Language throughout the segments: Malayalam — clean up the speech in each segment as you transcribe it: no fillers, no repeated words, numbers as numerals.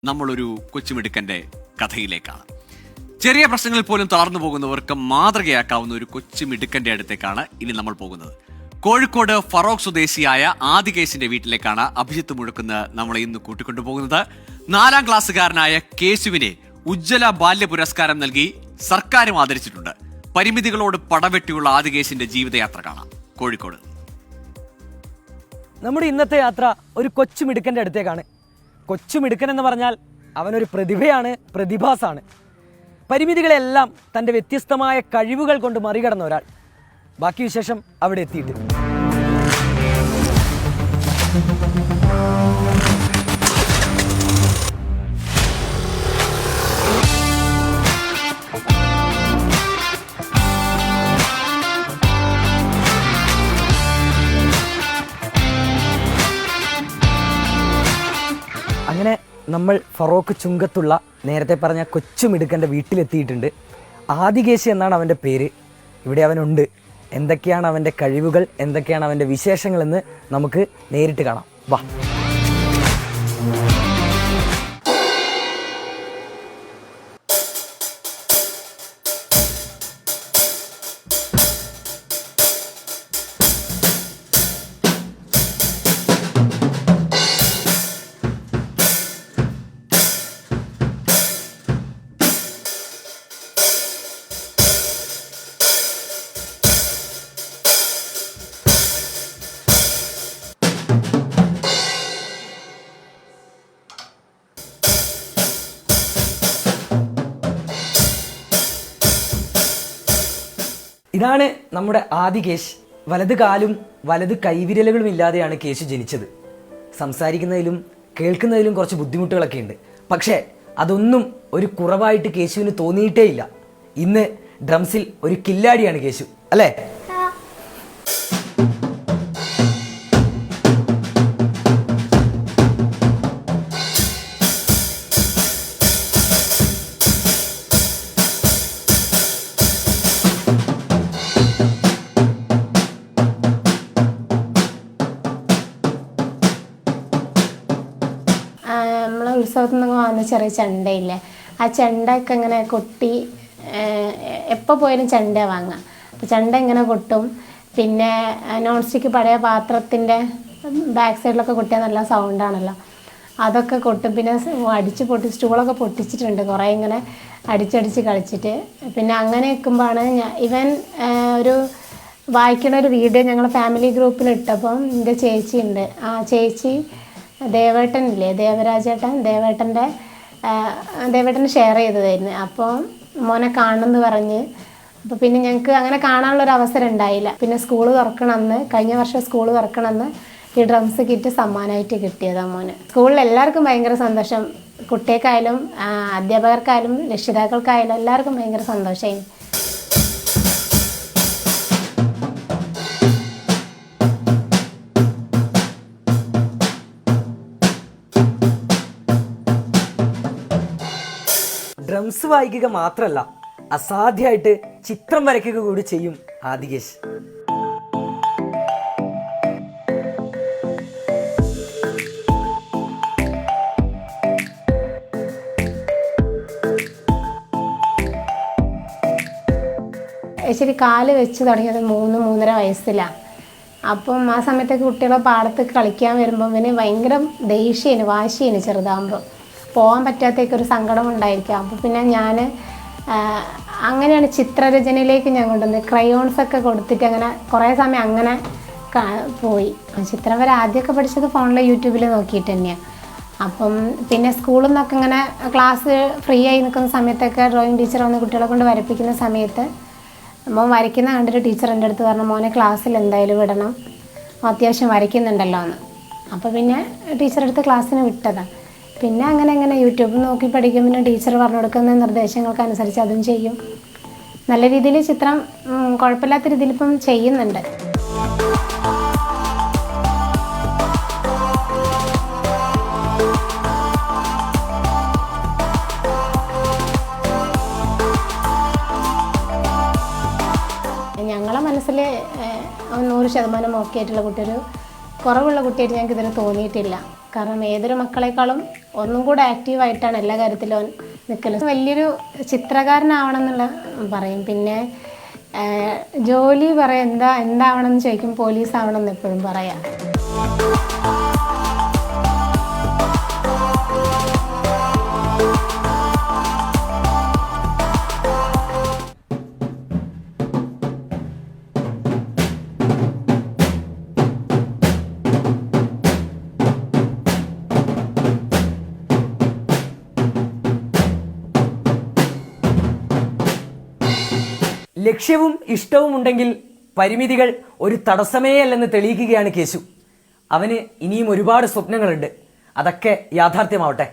നമ്മളൊരു കൊച്ചുമിടുക്കന്റെ കഥയിലേക്കാണ്. ചെറിയ പ്രശ്നങ്ങളിൽ പോലും തളർന്നു പോകുന്നവർക്ക് മാതൃകയാക്കാവുന്ന ഒരു കൊച്ചുമിടുക്കന്റെ അടുത്തേക്കാണ് ഇനി നമ്മൾ പോകുന്നത്. കോഴിക്കോട് ഫറോക്ക് സ്വദേശിയായ ആദികേശിന്റെ വീട്ടിലേക്കാണ് അഭിജിത്ത് മുഴക്കുന്ന നമ്മളെ ഇന്ന് കൂട്ടിക്കൊണ്ടുപോകുന്നത്. 4ാം ക്ലാസ്സുകാരനായ കേശുവിനെ ഉജ്ജ്വല ബാല്യ പുരസ്കാരം നൽകി സർക്കാരും ആദരിച്ചിട്ടുണ്ട്. പരിമിതികളോട് പടവെട്ടിയുള്ള ആദികേശിന്റെ ജീവിതയാത്ര കാണാം കോഴിക്കോട്. നമ്മുടെ ഇന്നത്തെ യാത്ര ഒരു കൊച്ചുമിടുക്കൻ്റെ അടുത്തേക്കാണ്. കൊച്ചുമിടുക്കൻ എന്ന് പറഞ്ഞാൽ അവനൊരു പ്രതിഭയാണ്, പ്രതിഭാസാണ്. പരിമിതികളെല്ലാം തൻ്റെ വ്യത്യസ്തമായ കഴിവുകൾ കൊണ്ട് മറികടന്ന ഒരാൾ. ബാക്കി വിശേഷം അവിടെ എത്തിയിട്ട്. അങ്ങനെ നമ്മൾ ഫറോക്ക് ചുങ്കത്തുള്ള നേരത്തെ പറഞ്ഞ കൊച്ചുമിടുക്കൻ്റെ വീട്ടിലെത്തിയിട്ടുണ്ട്. ആദികേശി എന്നാണ് അവൻ്റെ പേര്. ഇവിടെ അവനുണ്ട്. എന്തൊക്കെയാണ് അവൻ്റെ കഴിവുകൾ, എന്തൊക്കെയാണ് അവൻ്റെ വിശേഷങ്ങളെന്ന് നമുക്ക് നേരിട്ട് കാണാം. വാ. ഇതാണ് നമ്മുടെ ആദികേശ്. വലത് കാലും വലത് കൈവിരലുകളും ഇല്ലാതെയാണ് കേശു ജനിച്ചത്. സംസാരിക്കുന്നതിലും കേൾക്കുന്നതിലും കുറച്ച് ബുദ്ധിമുട്ടുകളൊക്കെ ഉണ്ട്. പക്ഷേ അതൊന്നും ഒരു കുറവായിട്ട് കേശുവിന് തോന്നിയിട്ടേ ഇല്ല. ഇന്ന് ഡ്രംസിൽ ഒരു കില്ലാടിയാണ് കേശു, അല്ലേ? നമ്മളെ ഉത്സവത്തിൽ നിന്ന് വന്ന ചെറിയ ചെണ്ടയില്ലേ, ആ ചെണ്ടയൊക്കെ ഇങ്ങനെ കൊട്ടി എപ്പോൾ പോയാലും ചെണ്ട വാങ്ങാം. അപ്പോൾ ചെണ്ട ഇങ്ങനെ കൊട്ടും. പിന്നെ നോൺ സ്റ്റിക്ക് പഴയ പാത്രത്തിൻ്റെ ബാക്ക് സൈഡിലൊക്കെ കൊട്ടിയാൽ നല്ല സൗണ്ടാണല്ലോ, അതൊക്കെ കൊട്ടും. പിന്നെ അടിച്ച് സ്റ്റൂളൊക്കെ പൊട്ടിച്ചിട്ടുണ്ട് കുറേ, ഇങ്ങനെ അടിച്ചടിച്ച് കളിച്ചിട്ട്. പിന്നെ അങ്ങനെ നിൽക്കുമ്പോഴാണ് ഇവൻ ഒരു വായിക്കണ ഒരു വീഡിയോ ഞങ്ങൾ ഫാമിലി ഗ്രൂപ്പിൽ ഇട്ടപ്പം എൻ്റെ ചേച്ചിയുണ്ട്. ആ ചേച്ചി ദേവേട്ടനില്ലേ, ദേവേട്ടൻ ഷെയർ ചെയ്തതായിരുന്നു. അപ്പോൾ മോനെ കാണണമെന്ന് പറഞ്ഞ്, അപ്പോൾ പിന്നെ ഞങ്ങൾക്ക് അങ്ങനെ കാണാനുള്ളൊരു അവസരം ഉണ്ടായില്ല. പിന്നെ കഴിഞ്ഞ വർഷം സ്കൂൾ തുറക്കണമെന്ന് ഈ ഡ്രംസ് കിറ്റ് സമ്മാനമായിട്ട് കിട്ടിയതാണ് മോന്. സ്കൂളിൽ എല്ലാവർക്കും ഭയങ്കര സന്തോഷം. കുട്ടികൾക്കായാലും അധ്യാപകർക്കായാലും രക്ഷിതാക്കൾക്കായാലും എല്ലാവർക്കും ഭയങ്കര സന്തോഷമായി. ഡ്രംസ് വായിക്കുക മാത്രമല്ല, അസാധ്യമായിട്ട് ചിത്രം വരയ്ക്കുക കൂടി ചെയ്യും ആദികേശ്. ശരി, കാല് വെച്ച് തുടങ്ങിയത് 3-3.5 വയസ്സിലാണ്. അപ്പം ആ സമയത്തൊക്കെ കുട്ടികളെ പാടത്ത് കളിക്കാൻ വരുമ്പോൾ ഇവന് ഭയങ്കര ദേഷ്യേന്, വാശിയേന്. ചെറുതാകുമ്പോൾ പോകാൻ പറ്റാത്തേക്ക് ഒരു സങ്കടം ഉണ്ടായിരിക്കാം. അപ്പോൾ പിന്നെ ഞാൻ അങ്ങനെയാണ് ചിത്രരചനയിലേക്ക് ഞാൻ കൊണ്ടുവന്നത്. ക്രയോൺസൊക്കെ കൊടുത്തിട്ട് അങ്ങനെ കുറേ സമയം അങ്ങനെ പോയി. ചിത്രം വരെ ആദ്യമൊക്കെ പഠിച്ചത് ഫോണിൽ യൂട്യൂബിൽ നോക്കിയിട്ട് തന്നെയാണ്. അപ്പം പിന്നെ സ്കൂളിൽ നിന്നൊക്കെ ഇങ്ങനെ ക്ലാസ് ഫ്രീ ആയി നിൽക്കുന്ന സമയത്തൊക്കെ ഡ്രോയിങ് ടീച്ചർ വന്ന് കുട്ടികളെ കൊണ്ട് വരപ്പിക്കുന്ന സമയത്ത് മോൻ വരയ്ക്കുന്ന കണ്ടിട്ട് ടീച്ചർ എൻ്റെ അടുത്ത് പറഞ്ഞു, മോനെ ക്ലാസ്സിൽ എന്തായാലും വിടണം, അത്യാവശ്യം വരയ്ക്കുന്നുണ്ടല്ലോ എന്ന്. അപ്പോൾ പിന്നെ ടീച്ചറെ അടുത്ത് ക്ലാസ്സിന് വിട്ടതാണ്. പിന്നെ അങ്ങനെ യൂട്യൂബിൽ നോക്കി പഠിക്കും. പിന്നെ ടീച്ചർ പറഞ്ഞു കൊടുക്കുന്ന നിർദ്ദേശങ്ങൾക്കനുസരിച്ച് അതും ചെയ്യും. നല്ല രീതിയിൽ ചിത്രം കുഴപ്പമില്ലാത്ത രീതിയിൽ ഇപ്പം ചെയ്യുന്നുണ്ട്. ഞങ്ങളെ മനസ്സിൽ 100% ഓക്കെ ആയിട്ടുള്ള കുട്ടി ഒരു കുറവുള്ള കുട്ടിയായിട്ട് ഞങ്ങൾക്ക് ഇതിന് തോന്നിയിട്ടില്ല. കാരണം ഏതൊരു മക്കളെക്കാളും ഒന്നും കൂടെ ആക്റ്റീവായിട്ടാണ് എല്ലാ കാര്യത്തിലും അവൻ നിൽക്കുന്നത്. വലിയൊരു ചിത്രകാരനാവണം എന്നുള്ള പറയും. പിന്നെ ജോലി പറയാം, എന്താവണം എന്ന് ചോദിക്കും, പോലീസ് ആവണം എന്ന് എപ്പോഴും പറയാം. ലക്ഷ്യവും ഇഷ്ടവും ഉണ്ടെങ്കിൽ പരിമിതികൾ ഒരു തടസ്സമേ അല്ലെന്ന് തെളിയിക്കുകയാണ് കേശു. അവന് ഇനിയും ഒരുപാട് സ്വപ്നങ്ങളുണ്ട്. അതൊക്കെ യാഥാർത്ഥ്യമാവട്ടെ.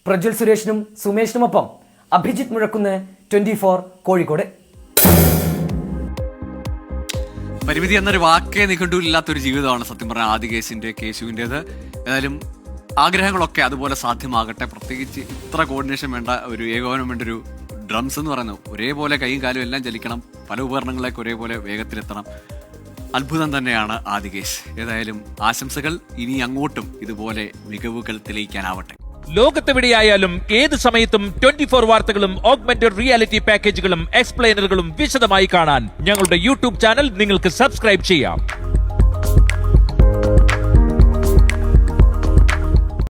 പ്രജ്വൽ സുരേഷിനും സുമേഷിനുമൊപ്പം അഭിജിത്ത് മുഴക്കുന്ന്, 24 കോഴിക്കോട്. പരിമിതി എന്നൊരു വാക്കേ നിഘണ്ടുവില്ലാത്തൊരു ജീവിതമാണ് സത്യം പറഞ്ഞാൽ ആദികേശിന്റെ കേശുവിൻ്റെത്. ഏതായാലും ആഗ്രഹങ്ങളൊക്കെ അതുപോലെ സാധ്യമാകട്ടെ. പ്രത്യേകിച്ച് ഇത്ര കോർഡിനേഷൻ വേണ്ട, ഒരു ഏകോപനം വേണ്ട ഒരു ഡ്രംസ് എന്ന് പറയുന്നത് ഒരേപോലെ കൈയും കാലും എല്ലാം ചലിക്കണം, പല ഉപകരണങ്ങളിലേക്ക് ഒരേപോലെ വേഗത്തിലെത്തണം. അത്ഭുതം തന്നെയാണ് ആദികേശ്. ഏതായാലും ആശംസകൾ. ഇനി അങ്ങോട്ടും ഇതുപോലെ മികവുകൾ തെളിയിക്കാനാവട്ടെ. ലോകത്തെവിടെയായാലും ഏത് സമയത്തും 24 വാർത്തകളും ഓഗ്മെന്റഡ് റിയാലിറ്റി പാക്കേജുകളും എക്സ്പ്ലെയിനറുകളും വിശദമായി കാണാൻ ഞങ്ങളുടെ യൂട്യൂബ് ചാനൽ നിങ്ങൾക്ക് സബ്സ്ക്രൈബ് ചെയ്യാം.